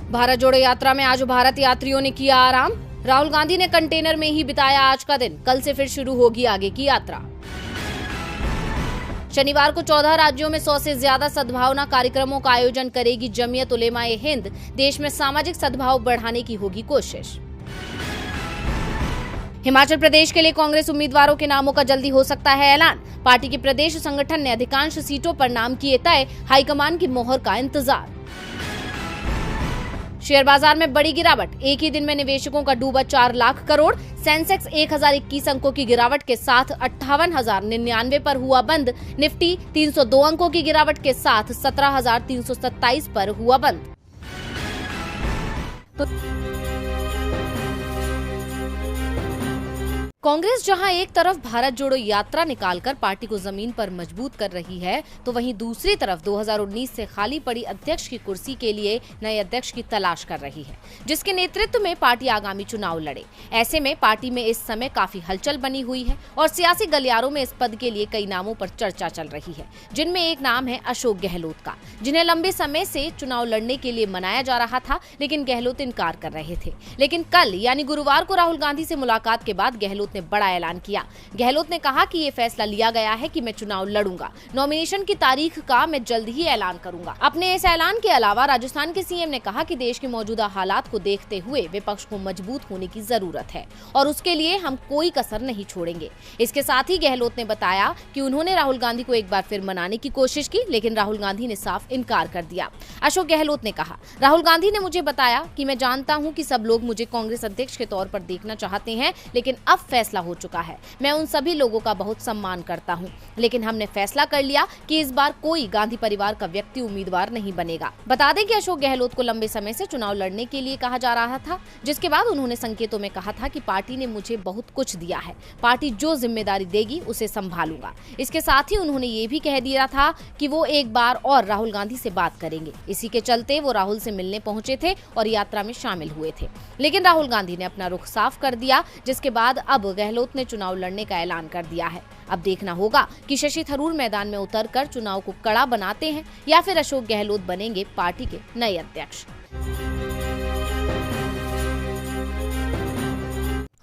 भारत जोड़ो यात्रा में आज भारत यात्रियों ने किया आराम। राहुल गांधी ने कंटेनर में ही बिताया आज का दिन। कल से फिर शुरू होगी आगे की यात्रा। शनिवार को 14 राज्यों में 100 से ज्यादा सद्भावना कार्यक्रमों का आयोजन करेगी जमीयत उलेमा-ए हिंद। देश में सामाजिक सद्भाव बढ़ाने की होगी कोशिश। हिमाचल प्रदेश के लिए कांग्रेस उम्मीदवारों के नामों का जल्दी हो सकता है ऐलान। पार्टी के प्रदेश संगठन ने अधिकांश सीटों पर नाम किए तय। हाईकमान की मोहर का इंतजार। शेयर बाजार में बड़ी गिरावट। एक ही दिन में निवेशकों का डूबा 4 लाख करोड़। सेंसेक्स 1021 अंकों की गिरावट के साथ 58,099 पर हुआ बंद। निफ्टी 302 अंकों की गिरावट के साथ 17,327 पर हुआ बंद। कांग्रेस जहां एक तरफ भारत जोड़ो यात्रा निकालकर पार्टी को जमीन पर मजबूत कर रही है, तो वहीं दूसरी तरफ 2019 से खाली पड़ी अध्यक्ष की कुर्सी के लिए नए अध्यक्ष की तलाश कर रही है, जिसके नेतृत्व में पार्टी आगामी चुनाव लड़े। ऐसे में पार्टी में इस समय काफी हलचल बनी हुई है और सियासी गलियारों में इस पद के लिए कई नामों पर चर्चा चल रही है, जिनमें एक नाम है अशोक गहलोत का, जिन्हें लंबे समय से चुनाव लड़ने के लिए मनाया जा रहा था, लेकिन गहलोत इनकार कर रहे थे। लेकिन कल यानी गुरुवार को राहुल गांधी से मुलाकात के बाद गहलोत ने बड़ा ऐलान किया। गहलोत ने कहा कि ये फैसला लिया गया है कि मैं चुनाव लड़ूंगा। नॉमिनेशन की तारीख का मैं जल्द ही ऐलान करूंगा। अपने इस ऐलान के अलावा राजस्थान के सीएम ने कहा कि देश के मौजूदा हालात को देखते हुए विपक्ष को मजबूत होने की जरूरत है और उसके लिए हम कोई कसर नहीं छोड़ेंगे। इसके साथ ही गहलोत ने बताया कि उन्होंने राहुल गांधी को एक बार फिर मनाने की कोशिश की, लेकिन राहुल गांधी ने साफ इनकार कर दिया। अशोक गहलोत ने कहा, राहुल गांधी ने मुझे बताया कि मैं जानता हूं कि सब लोग मुझे कांग्रेस अध्यक्ष के तौर पर देखना चाहते हैं, लेकिन अब फैसला हो चुका है। मैं उन सभी लोगों का बहुत सम्मान करता हूं, लेकिन हमने फैसला कर लिया कि इस बार कोई गांधी परिवार का व्यक्ति उम्मीदवार नहीं बनेगा। बता दें कि अशोक गहलोत को लंबे समय से चुनाव लड़ने के लिए कहा जा रहा था, जिसके बाद उन्होंने संकेतों में कहा था कि पार्टी ने मुझे बहुत कुछ दिया है, पार्टी जो जिम्मेदारी देगी उसे संभालूंगा। इसके साथ ही उन्होंने ये भी कह दिया था कि वो एक बार और राहुल गांधी से बात करेंगे। इसी के चलते वो राहुल से मिलने पहुंचे थे और यात्रा में शामिल हुए थे, लेकिन राहुल गांधी ने अपना रुख साफ कर दिया, जिसके बाद अब गहलोत ने चुनाव लड़ने का ऐलान कर दिया है। अब देखना होगा कि शशि थरूर मैदान में उतरकर चुनाव को कड़ा बनाते हैं या फिर अशोक गहलोत बनेंगे पार्टी के नए अध्यक्ष।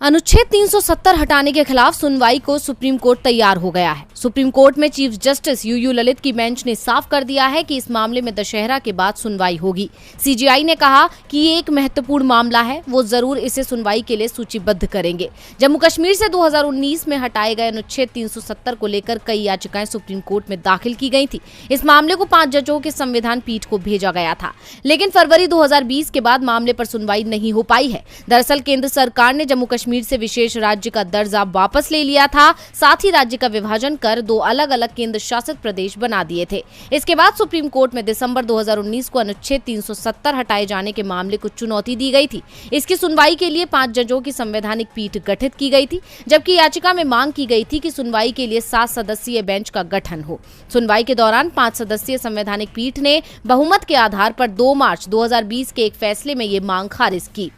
अनुच्छेद 370 हटाने के खिलाफ सुनवाई को सुप्रीम कोर्ट तैयार हो गया है। सुप्रीम कोर्ट में चीफ जस्टिस यूयू ललित की बेंच ने साफ कर दिया है कि इस मामले में दशहरा के बाद सुनवाई होगी। सीजेआई ने कहा कि ये एक महत्वपूर्ण मामला है, वो जरूर इसे सुनवाई के लिए सूचीबद्ध करेंगे। जम्मू कश्मीर से 2019 में हटाए गए अनुच्छेद 370 को लेकर कई याचिकाएं सुप्रीम कोर्ट में दाखिल की गई थी। इस मामले को 5 जजों के संविधान पीठ को भेजा गया था, लेकिन फरवरी 2020 के बाद मामले पर सुनवाई नहीं हो पाई है। दरअसल केंद्र सरकार ने जम्मू कश्मीर से विशेष राज्य का दर्जा वापस ले लिया था, साथ ही राज्य का विभाजन कर 2 अलग-अलग केंद्र शासित प्रदेश बना दिए थे। इसके बाद सुप्रीम कोर्ट में दिसंबर 2019 को अनुच्छेद 370 हटाए जाने के मामले को चुनौती दी गई थी। इसकी सुनवाई के लिए 5 जजों की संवैधानिक पीठ गठित की गई थी, जबकि याचिका में मांग की गई थी कि सुनवाई के लिए 7 सदस्यीय बेंच का गठन हो। सुनवाई के दौरान 5 सदस्यीय संवैधानिक पीठ ने बहुमत के आधार पर 2 मार्च 2020 के एक फैसले में ये मांग खारिज की,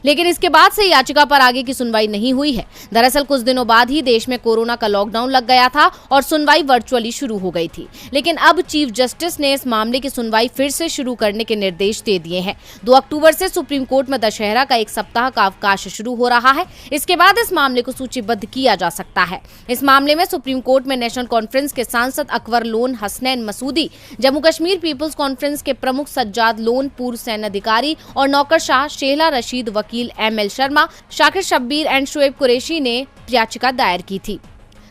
लेकिन इसके बाद से याचिका पर आगे की सुनवाई नहीं हुई है। दरअसल कुछ दिनों बाद ही देश में कोरोना का लॉकडाउन लग गया था और सुनवाई वर्चुअली शुरू हो गई थी, लेकिन अब चीफ जस्टिस ने इस मामले की सुनवाई फिर से शुरू करने के निर्देश दे दिए हैं। 2 अक्टूबर से सुप्रीम कोर्ट में दशहरा का 1 सप्ताह का अवकाश शुरू हो रहा है। इसके बाद इस मामले को सूचीबद्ध किया जा सकता है। इस मामले में सुप्रीम कोर्ट में नेशनल कॉन्फ्रेंस के सांसद अकबर लोन हसनैन मसूदी, जम्मू कश्मीर पीपुल्स कॉन्फ्रेंस के प्रमुख सज्जाद लोन, पूर्व सैन्य अधिकारी और नौकरशाह शेहला रशीद, वकील एमएल शर्मा, शाकिर शब्बीर एंड शुएब कुरैशी ने याचिका दायर की थी।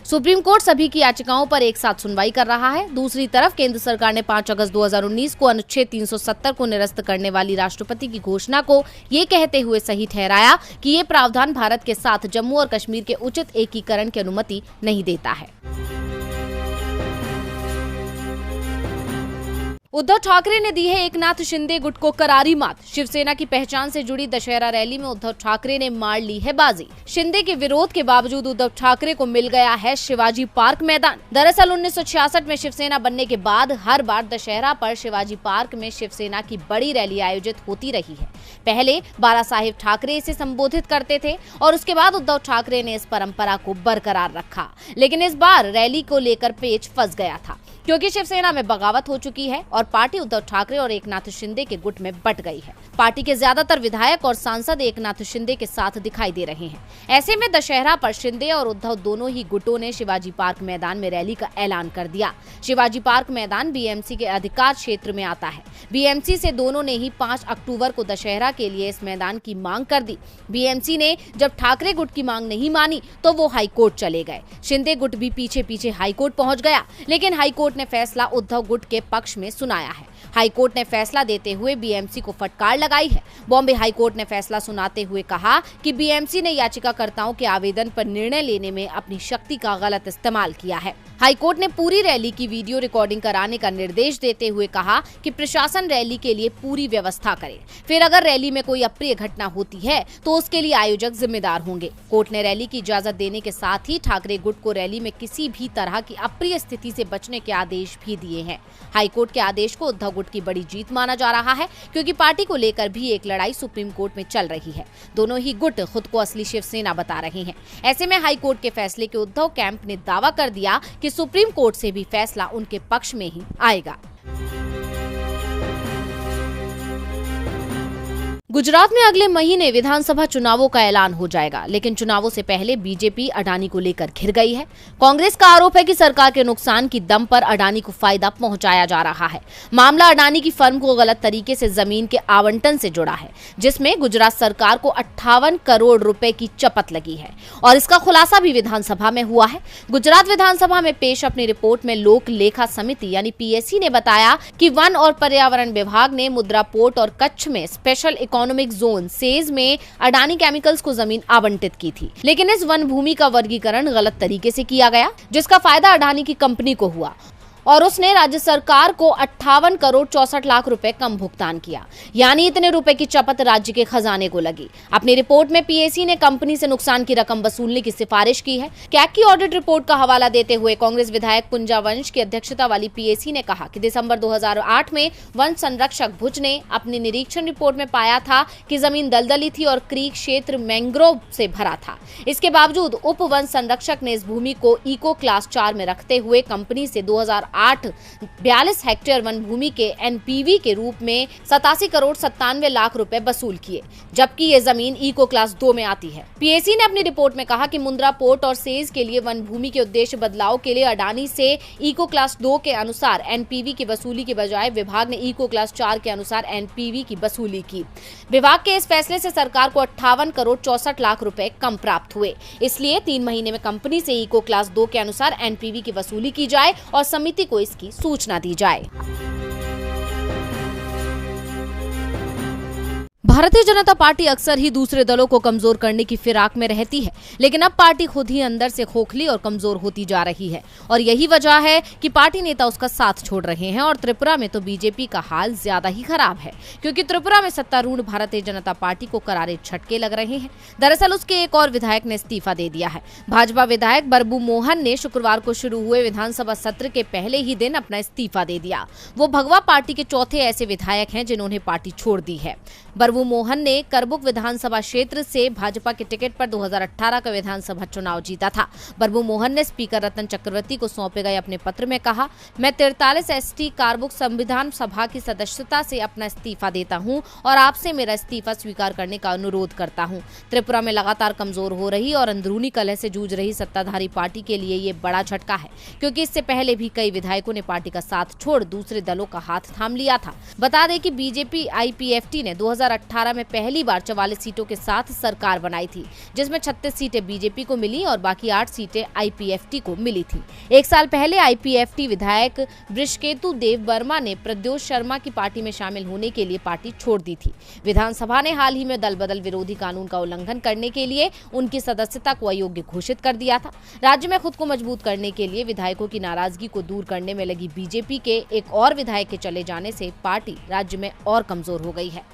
सुप्रीम कोर्ट सभी की याचिकाओं पर एक साथ सुनवाई कर रहा है। दूसरी तरफ केंद्र सरकार ने 5 अगस्त 2019 को अनुच्छेद 370 को निरस्त करने वाली राष्ट्रपति की घोषणा को ये कहते हुए सही ठहराया कि ये प्रावधान भारत के साथ जम्मू और कश्मीर के उचित एकीकरण की अनुमति नहीं देता है। उद्धव ठाकरे ने दी है एकनाथ शिंदे गुट को करारी मात। शिवसेना की पहचान से जुड़ी दशहरा रैली में उद्धव ठाकरे ने मार ली है बाजी। शिंदे के विरोध के बावजूद उद्धव ठाकरे को मिल गया है शिवाजी पार्क मैदान। दरअसल 1966 में शिवसेना बनने के बाद हर बार दशहरा पर शिवाजी पार्क में शिवसेना की बड़ी रैली आयोजित होती रही है। पहले बाला साहेब ठाकरे इसे संबोधित करते थे और उसके बाद उद्धव ठाकरे ने इस परंपरा को बरकरार रखा, लेकिन इस बार रैली को लेकर पेच फंस गया था, क्योंकि शिवसेना में बगावत हो चुकी है और और पार्टी उद्धव ठाकरे और एकनाथ शिंदे के गुट में बट गई है। पार्टी के ज्यादातर विधायक और सांसद एकनाथ शिंदे के साथ दिखाई दे रहे हैं। ऐसे में दशहरा पर शिंदे और उद्धव दोनों ही गुटों ने शिवाजी पार्क मैदान में रैली का ऐलान कर दिया। शिवाजी पार्क मैदान बीएमसी के अधिकार क्षेत्र में आता है। बीएमसी से दोनों ने ही 5 अक्टूबर को दशहरा के लिए इस मैदान की मांग कर दी। बीएमसी ने जब ठाकरे गुट की मांग नहीं मानी तो वो हाईकोर्ट चले गए। शिंदे गुट भी पीछे पीछे हाईकोर्ट पहुंच गया, लेकिन हाईकोर्ट ने फैसला उद्धव गुट के पक्ष में सुनाया है। हाईकोर्ट ने फैसला देते हुए बीएमसी को फटकार लगाई है। बॉम्बे हाईकोर्ट ने फैसला सुनाते हुए कहा कि बीएमसी ने याचिकाकर्ताओं के आवेदन पर निर्णय लेने में अपनी शक्ति का गलत इस्तेमाल किया है। हाईकोर्ट ने पूरी रैली की वीडियो रिकॉर्डिंग कराने का निर्देश देते हुए कहा कि प्रशासन रैली के लिए पूरी व्यवस्था करे। फिर अगर रैली में कोई अप्रिय घटना होती है तो उसके लिए आयोजक जिम्मेदार होंगे। कोर्ट ने रैली की इजाजत देने के साथ ही ठाकरे गुट को रैली में किसी भी तरह की अप्रिय स्थिति से बचने के आदेश भी दिए हैं। हाईकोर्ट के आदेश को उद्धव गुट की बड़ी जीत माना जा रहा है, क्योंकि पार्टी को लेकर भी एक लड़ाई सुप्रीम कोर्ट में चल रही है। दोनों ही गुट खुद को असली शिवसेना बता रहे हैं। ऐसे में हाईकोर्ट के फैसले के उद्धव कैंप ने दावा कर दिया कि सुप्रीम कोर्ट से भी फैसला उनके पक्ष में ही आएगा। गुजरात में अगले महीने विधानसभा चुनावों का ऐलान हो जाएगा, लेकिन चुनावों से पहले बीजेपी अडानी को लेकर घिर गई है। कांग्रेस का आरोप है कि सरकार के नुकसान की दम पर अडानी को फायदा पहुंचाया जा रहा है। मामला अडानी की फर्म को गलत तरीके से जमीन के आवंटन से जुड़ा है, जिसमें गुजरात सरकार को 58 करोड़ रुपए की चपत लगी है और इसका खुलासा भी विधानसभा में हुआ है। गुजरात विधानसभा में पेश अपनी रिपोर्ट में लोक लेखा समिति यानी पीएससी ने बताया कि वन और पर्यावरण विभाग ने मुद्रा पोर्ट और कच्छ में स्पेशल इकोनॉमिक जोन सेज में अडानी केमिकल्स को जमीन आवंटित की थी, लेकिन इस वन भूमि का वर्गीकरण गलत तरीके से किया गया, जिसका फायदा अडानी की कंपनी को हुआ और उसने राज्य सरकार को 58 करोड़ 64 लाख रुपए कम भुगतान किया, यानी इतने रुपए की चपत राज्य के खजाने को लगी। अपनी रिपोर्ट में पीएससी ने कंपनी से नुकसान की रकम वसूलने की सिफारिश की है। कैग की ऑडिट रिपोर्ट का हवाला देते हुए कांग्रेस विधायक कुंजा वंश की अध्यक्षता वाली पीएससी ने कहा कि दिसंबर 2008 में वन संरक्षक भुज ने अपनी निरीक्षण रिपोर्ट में पाया था कि जमीन दलदली थी और क्रीक क्षेत्र मैंग्रोव से भरा था। इसके बावजूद उप वन संरक्षक ने इस भूमि को इको क्लास 4 में रखते हुए कंपनी से 42 हेक्टेयर वन भूमि के एनपीवी के रूप में 87 करोड़ 97 लाख रुपए वसूल किए, जबकि ये जमीन इको क्लास 2 में आती है। पीएससी ने अपनी रिपोर्ट में कहा कि मुंद्रा पोर्ट और सेज के लिए वन भूमि के उद्देश्य बदलाव के लिए अडानी से इको क्लास 2 के अनुसार एनपीवी की वसूली के बजाय विभाग ने इको क्लास 4 के अनुसार एनपीवी की वसूली की। विभाग के इस फैसले से सरकार को 58 करोड़ 64 लाख रुपए कम प्राप्त हुए। इसलिए 3 महीने में कंपनी से इको क्लास 2 के अनुसार एनपीवी की वसूली की जाए और समिति को इसकी सूचना दी जाए। भारतीय जनता पार्टी अक्सर ही दूसरे दलों को कमजोर करने की फिराक में रहती है, लेकिन अब पार्टी खुद ही अंदर से खोखली और कमजोर होती जा रही है और यही वजह है कि पार्टी नेता उसका साथ छोड़ रहे हैं। और त्रिपुरा में तो बीजेपी का हाल ज्यादा ही खराब है, क्योंकि त्रिपुरा में सत्तारूढ़ भारतीय जनता पार्टी को करारे झटके लग रहे हैं। दरअसल उसके एक और विधायक ने इस्तीफा दे दिया है। भाजपा विधायक बरबू मोहन ने शुक्रवार को शुरू हुए विधानसभा सत्र के पहले ही दिन अपना इस्तीफा दे दिया। वो भगवा पार्टी के चौथे ऐसे विधायक हैं जिन्होंने पार्टी छोड़ दी है। बरबू मोहन ने करबुक विधानसभा क्षेत्र से भाजपा के टिकट पर 2018 का विधानसभा चुनाव जीता था। बरबू मोहन ने स्पीकर रतन चक्रवर्ती को सौंपे गए अपने पत्र में कहा, मैं 43 एसटी कारबुक संविधान सभा की सदस्यता से अपना इस्तीफा देता हूं और आपसे मेरा इस्तीफा स्वीकार करने का अनुरोध करता हूं। त्रिपुरा में लगातार कमजोर हो रही और अंदरूनी कलह से जूझ रही सत्ताधारी पार्टी के लिए ये बड़ा झटका है, क्योंकि इससे पहले भी कई विधायकों ने पार्टी का साथ छोड़ दूसरे दलों का हाथ थाम लिया था। बता दें कि बीजेपी आईपीएफटी ने 2018 में पहली बार 44 सीटों के साथ सरकार बनाई थी, जिसमें 36 सीटें बीजेपी को मिली और बाकी 8 सीटें आईपीएफटी को मिली थी। एक साल पहले आईपीएफटी विधायक वृषकेतु देव वर्मा ने प्रद्योत शर्मा की पार्टी में शामिल होने के लिए पार्टी छोड़ दी थी। विधानसभा ने हाल ही में दल बदल विरोधी कानून का उल्लंघन करने के लिए उनकी सदस्यता को अयोग्य घोषित कर दिया था। राज्य में खुद को मजबूत करने के लिए विधायकों की नाराजगी को दूर करने में लगी बीजेपी के एक और विधायक के चले जाने से पार्टी राज्य में और कमजोर हो गई है।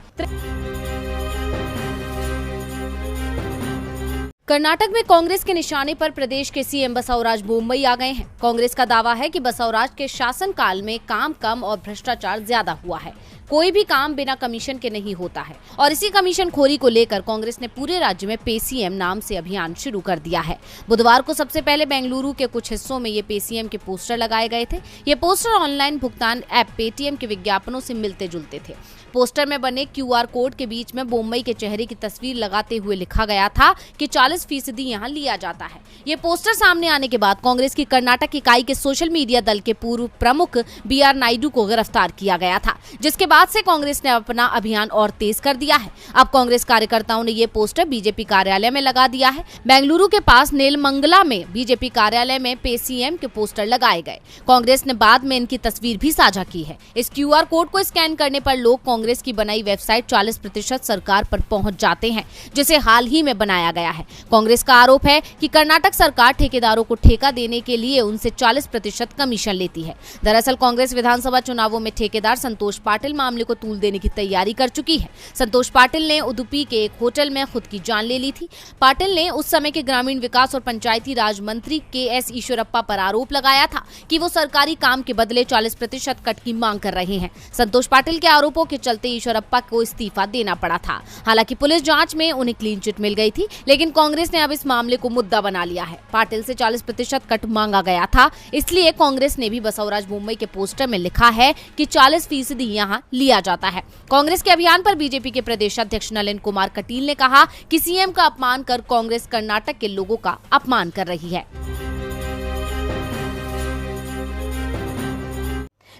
कर्नाटक में कांग्रेस के निशाने पर प्रदेश के सीएम बसवराज बोम्मई आ गए हैं। कांग्रेस का दावा है कि बसवराज के शासनकाल में काम कम और भ्रष्टाचार ज्यादा हुआ है। कोई भी काम बिना कमीशन के नहीं होता है और इसी कमीशन खोरी को लेकर कांग्रेस ने पूरे राज्य में पे सीएम नाम से अभियान शुरू कर दिया है। बुधवार को सबसे पहले बेंगलुरु के कुछ हिस्सों में ये पे सीएम के पोस्टर लगाए गए थे। ये पोस्टर ऑनलाइन भुगतान ऐप पेटीएम के विज्ञापनों से मिलते जुलते थे। पोस्टर में बने क्यूआर कोड के बीच में बोम्मई के चेहरे की तस्वीर लगाते हुए लिखा गया था कि 40% यहाँ लिया जाता है। ये पोस्टर सामने आने के बाद कांग्रेस की कर्नाटक इकाई के सोशल मीडिया दल के पूर्व प्रमुख बीआर नायडू को गिरफ्तार किया गया था, जिसके बाद से कांग्रेस ने अपना अभियान और तेज कर दिया है। अब कांग्रेस कार्यकर्ताओं ने ये पोस्टर बीजेपी कार्यालय में लगा दिया है। बेंगलुरु के पास नेलमंगला में बीजेपी कार्यालय में पे सीएम के पोस्टर लगाए गए। कांग्रेस ने बाद में इनकी तस्वीर भी साझा की है। इस क्यूआर कोड को स्कैन करने पर लोग कांग्रेस की बनाई वेबसाइट 40% सरकार पर पहुंच जाते हैं, जिसे हाल ही में बनाया गया है। कांग्रेस का आरोप है कि कर्नाटक सरकार ठेकेदारों को ठेका देने के लिए उनसे 40% कमीशन लेती है। दरअसल कांग्रेस विधानसभा चुनावों में ठेकेदार संतोष पाटिल मामले को तूल देने की तैयारी कर चुकी है। संतोष पाटिल ने उडुपी के एक होटल में खुद की जान ले ली थी। पाटिल ने उस समय के ग्रामीण विकास और पंचायती राज मंत्री के.एस. ईश्वरप्पा पर आरोप लगाया था कि वो सरकारी काम के बदले 40% कट की मांग कर रहे हैं। संतोष पाटिल के आरोपों के चलते ईश्वरप्पा को इस्तीफा देना पड़ा था। हालांकि पुलिस जांच में उन्हें क्लीन चिट मिल गई थी, लेकिन कांग्रेस ने अब इस मामले को मुद्दा बना लिया है। पाटिल से 40% कट मांगा गया था, इसलिए कांग्रेस ने भी बसवराज बोम्मई के पोस्टर में लिखा है कि 40% यहाँ लिया जाता है। कांग्रेस के अभियान पर बीजेपी के प्रदेश अध्यक्ष नलिन कुमार कटील ने कहा कि सीएम का अपमान कर कांग्रेस कर्नाटक के लोगों का अपमान कर रही है।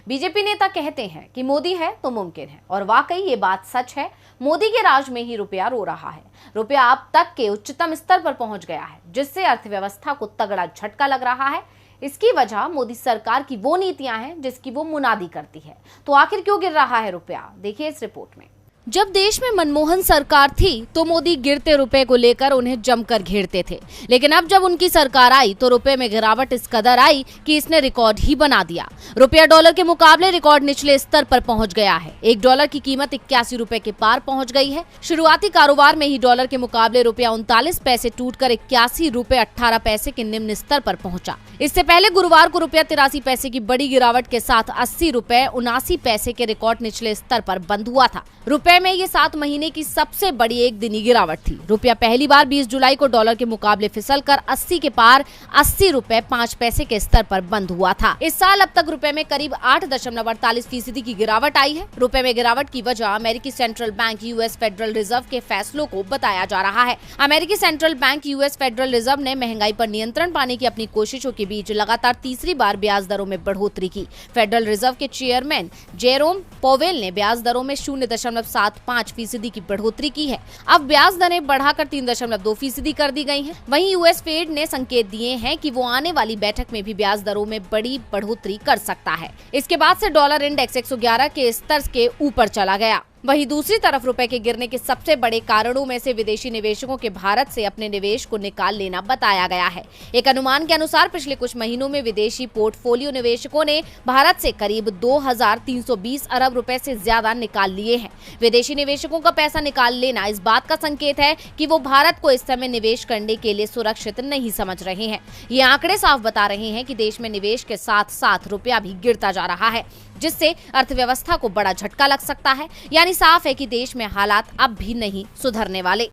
बीजेपी नेता कहते हैं कि मोदी है तो मुमकिन है, और वाकई ये बात सच है। मोदी के राज में ही रुपया रो रहा है। रुपया अब तक के उच्चतम स्तर पर पहुंच गया है, जिससे अर्थव्यवस्था को तगड़ा झटका लग रहा है। इसकी वजह मोदी सरकार की वो नीतियां हैं जिसकी वो मुनादी करती है। तो आखिर क्यों गिर रहा है रुपया, देखिए इस रिपोर्ट में। जब देश में मनमोहन सरकार थी तो मोदी गिरते रुपए को लेकर उन्हें जमकर घेरते थे, लेकिन अब जब उनकी सरकार आई तो रुपए में गिरावट इस कदर आई कि इसने रिकॉर्ड ही बना दिया। रुपया डॉलर के मुकाबले रिकॉर्ड निचले स्तर पर पहुंच गया है। 1 डॉलर की कीमत 81 रुपए के पार पहुंच गई है। शुरुआती कारोबार में ही डॉलर के मुकाबले रुपया 39 पैसे टूटकर 81 रुपए 18 पैसे के निम्न स्तर पर पहुंचा। इससे पहले गुरुवार को रुपया 83 पैसे की बड़ी गिरावट के साथ 80 रुपए 79 पैसे के रिकॉर्ड निचले स्तर पर बंद हुआ था। रुपए में ये 7 महीने की सबसे बड़ी एक दिनी गिरावट थी। रुपया पहली बार 20 जुलाई को डॉलर के मुकाबले फिसलकर 80 के पार 80 रुपए 5 पैसे के स्तर पर बंद हुआ था। इस साल अब तक रुपए में करीब 8.48% की गिरावट आई है। रुपए में गिरावट की वजह अमेरिकी central bank US federal reserve के फैसलों को बताया जा रहा है। अमेरिकी central bank US federal reserve ने महंगाई पर नियंत्रण पाने की अपनी कोशिशों के बीच लगातार तीसरी बार ब्याज दरों में बढ़ोतरी की। फेडरल रिजर्व के चेयरमैन जेरोम पोवेल ने ब्याज दरों में 0.75% की बढ़ोतरी की है। अब ब्याज दरें बढ़ाकर 3.2% कर दी गई हैं। वहीं यूएस फेड ने संकेत दिए हैं कि वो आने वाली बैठक में भी ब्याज दरों में बड़ी बढ़ोतरी कर सकता है। इसके बाद से डॉलर इंडेक्स 111 के स्तर के ऊपर चला गया। वहीं दूसरी तरफ रुपए के गिरने के सबसे बड़े कारणों में से विदेशी निवेशकों के भारत से अपने निवेश को निकाल लेना बताया गया है। एक अनुमान के अनुसार पिछले कुछ महीनों में विदेशी पोर्टफोलियो निवेशकों ने भारत से करीब 2320 अरब रुपए से ज्यादा निकाल लिए हैं। विदेशी निवेशकों का पैसा निकाल लेना इस बात का संकेत है कि वो भारत को इस समय निवेश करने के लिए सुरक्षित नहीं समझ रहे हैं। ये आंकड़े साफ बता रहे हैं कि देश में निवेश के साथ साथ रुपया भी गिरता जा रहा है, जिससे अर्थव्यवस्था को बड़ा झटका लग सकता है। यानी साफ है कि देश में हालात अब भी नहीं सुधरने वाले।